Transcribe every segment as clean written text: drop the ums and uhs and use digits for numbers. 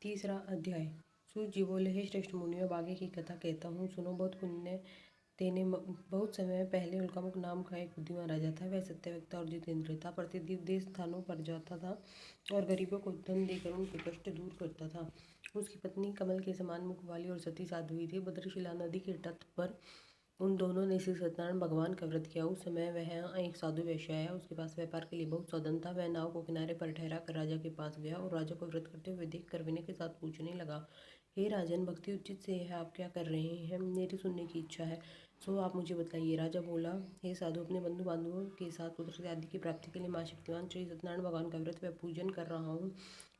तीसरा अध्याय। सूत जी बोले, हे श्रेष्ठ मुनियों, अब आगे की कथा कहता हूँ, सुनो। बहुत समय पहले उल्कामुख नाम का एक बुद्धिमान राजा था। वह सत्यवक्ता और जितेंद्र था। प्रतिदिन देश स्थानों पर जाता था और गरीबों को धन देकर उनके कष्ट दूर करता था। उसकी पत्नी कमल के समान मुख वाली और सती साध्वी थी। भद्रशिला नदी के तट पर उन दोनों ने श्री सत्यनारायण भगवान का व्रत किया। उस समय वह एक साधु वैश्य आया। उसके पास व्यापार के लिए बहुत साधन था। वह नाव को किनारे पर ठहरा कर राजा के पास गया और राजा को व्रत करते हुए देखकर विनय के साथ पूछने लगा, हे राजन, भक्ति उचित से है, आप क्या कर रहे हैं? मेरी सुनने की इच्छा है, सो आप मुझे बताइए। राजा बोला, हे साधु, अपने बंधु बांधवों के साथ पुत्र आदि की प्राप्ति के लिए माँ शक्तिमान श्री सत्यनारायण भगवान का व्रत व पूजन कर रहा हूँ।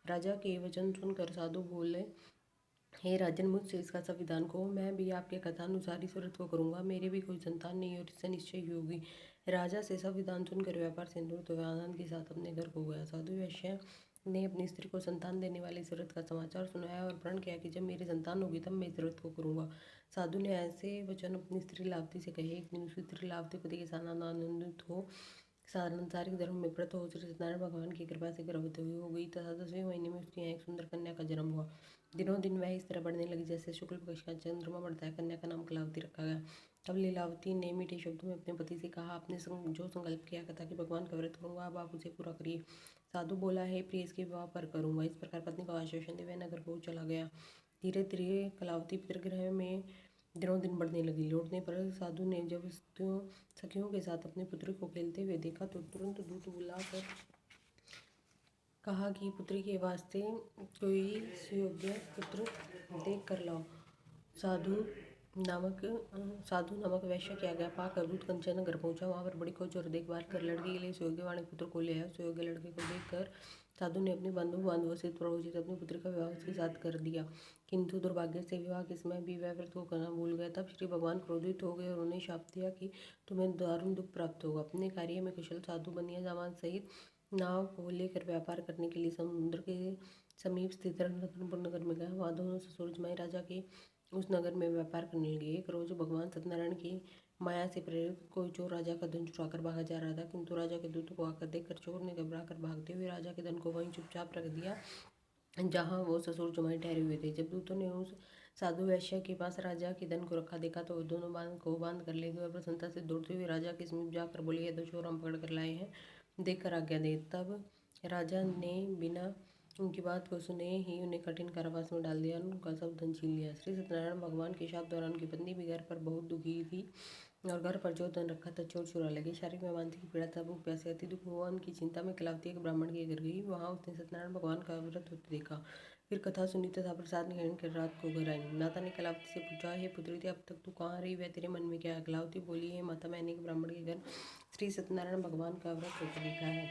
राजा के वचन सुनकर साधु बोले, हे राजन, मुझसे इसका सब विधान को, मैं भी आपके कथानुसार इस व्रत को करूंगा। मेरे भी कोई संतान नहीं और इससे निश्चय ही होगी। राजा से सब विधान सुनकर व्यापार से निवृत्त हुआ आनंद के साथ अपने घर को गया। साधु वैश्य ने अपनी स्त्री को संतान देने वाले इस व्रत का समाचार सुनाया और प्रण किया कि जब मेरी संतान होगी तब मैं इस व्रत को करूंगा। साधु ने ऐसे वचन अपनी स्त्री लावती से कहे। एक दिन उसकी स्त्री लावती पति के साथ आनंदित हो सांसारिक धर्म में व्रत हो श्री सत्यनारायण भगवान की कृपा से गर्भवती हो गई तथा 10वें महीने में उसके यहाँ एक सुंदर कन्या का जन्म हुआ। दिनों दिन वह इस तरह बढ़ने लगी जैसे शुक्ल पक्ष का चंद्रमा बढ़ता है। कन्या का नाम कलावती रखा गया। तब लीलावती ने मीठे शब्दों में अपने पति से कहा, आपने जो संकल्प किया था कि भगवान का व्रत करूंगा, अब आप उसे पूरा करिए। साधु बोला, है प्रिय, इसके विवाह पर करूंगा। इस प्रकार पत्नी को आश्वासन दे वह नगर को चला गया। धीरे धीरे कलावती पितृगृह में दिनों दिन बढ़ने लगी। लौटने पर साधु ने जब सखियों के साथ अपने पुत्र को खेलते हुए देखा तो तुरंत दूत बुलाकर कहा कि पुत्री के वास्ते कोई सुयोग्य पुत्र देख कर लाओ। साधु नामक वैश्य किया गया। पाक दूत कंचन नगर पहुंचा। वहां पर बड़ी खोज और देखभाल कर लड़के के लिए सुयोग्य वाणी पुत्र को ले आया। सुयोग्य लड़के को देखकर साधु ने अपने बंधु बांधवों से प्रोचित अपनी पुत्री का विवाह उसके साथ कर दिया। किंतु दुर्भाग्य से विवाह के समय भी वह व्रत को करना भूल गया। तब श्री भगवान क्रोधित हो गए और उन्हें शाप दिया कि तुम्हें दारुण दुख प्राप्त होगा। अपने कार्य में कुशल साधु बनिया जामान सहित नाव को लेकर व्यापार करने के लिए समुद्र के समीप स्थित रत्नपुर नगर में गया। वहाँ दोनों ससुर जमाई राजा के उस नगर में व्यापार करने लगे। एक रोज भगवान सत्यनारायण की माया से प्रेरित कोई चोर राजा का धन चुराकर भागा जा रहा था, किंतु राजा के दूत को आकर देखकर चोर ने घबराकर भागते हुए राजा के धन को वहीं चुपचाप रख दिया जहाँ वो ससुर जमाई ठहरे हुए थे। जब दूतों ने उस साधु वैश्य के पास राजा के धन को रखा देखा तो दोनों बांध कर ले गए। प्रसन्नता से दौड़ते हुए राजा के समीप जाकर बोले, ये दो चोर हम पकड़ कर लाए हैं, देखकर आज्ञा दे। तब राजा ने बिना उनकी बात को सुने ही उन्हें कठिन कारावास में डाल दिया, उनका सब धन छीन लिया। श्री सत्यनारायण भगवान के शाप द्वारा उनकी पत्नी भी घर पर बहुत दुखी थी और घर पर जो धन रखा था चोर चुरा लगे। शारीरिक में मानसिक पीड़ा था, भूख प्यासे अति दुख हुआ। उनकी चिंता में कलावती एक ब्राह्मण के घर गई। वहाँ उसने सत्यनारायण भगवान का व्रत होते देखा। फिर कथा सुनी तथा प्रसाद ग्रहण कर रात को घर आई। माता ने कलावती से पूछा, हे पुत्री, अब तक तू कहाँ रही? वह तेरे मन में क्या है? कलावती बोली, हे माता, मैंने एक ब्राह्मण के घर श्री सत्यनारायण भगवान का व्रत होते देखा है।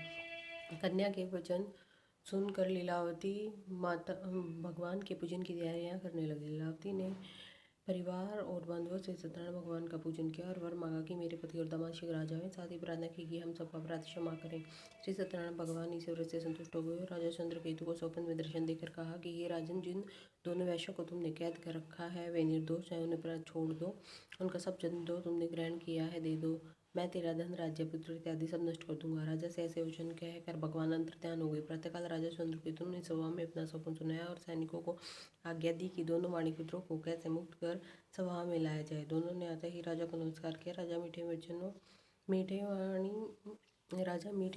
कन्या के वचन सुनकर लीलावती माता भगवान के पूजन की तैयारियां करने लगी। लीलावती ने परिवार और बांधवों से सत्यनारायण भगवान का पूजन किया और वर मांगा कि मेरे पति और दामाद शीघ्र आ जाएं। साथ ही प्रार्थना की कि हम सबका अपराध क्षमा करें। श्री सत्यनारायण भगवान इस व्रत से संतुष्ट हो गए और राजा चंद्रकेतु को स्वप्न में दर्शन देकर कहा कि हे राजन, जिन दोनों वैश्यों को तुमने कैद कर रखा है वे निर्दोष है, उन्हें पर छोड़ दो। उनका सब जन जो तुमने ग्रहण किया है दे दो। मैं तेरा धन, राज्य, पुत्र इत्यादि सब नष्ट कर दूंगा। राजा से ऐसे वचन कहकर भगवान अंतर्ध्यान हो गए। प्रातःकाल राजा चंद्रकेतु ने सभा में अपना स्वप्न सुनाया और सैनिकों को आज्ञा दी कि दोनों वाणिपुत्रों को कैसे मुक्त कर सभा में लाया जाए। दोनों ने आते ही राजा को नमस्कार किया। मीठे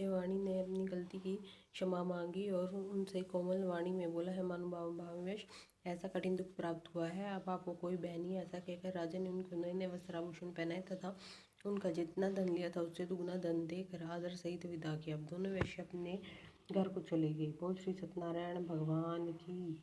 वाणी ने अपनी गलती की क्षमा मांगी और उनसे कोमल वाणी में बोला, है महानुभाववश ऐसा कठिन दुख प्राप्त हुआ है, अब आपको कोई भय नहीं। ऐसा कहकर राजा ने उनको नए नए वस्त्र आभूषण पहनाए तथा उनका जितना धन लिया था उससे दुगुना धन देकर आदर सहित विदा किया। अब दोनों वैश्य अपने घर को चले गए। बोल श्री सत्यनारायण भगवान की।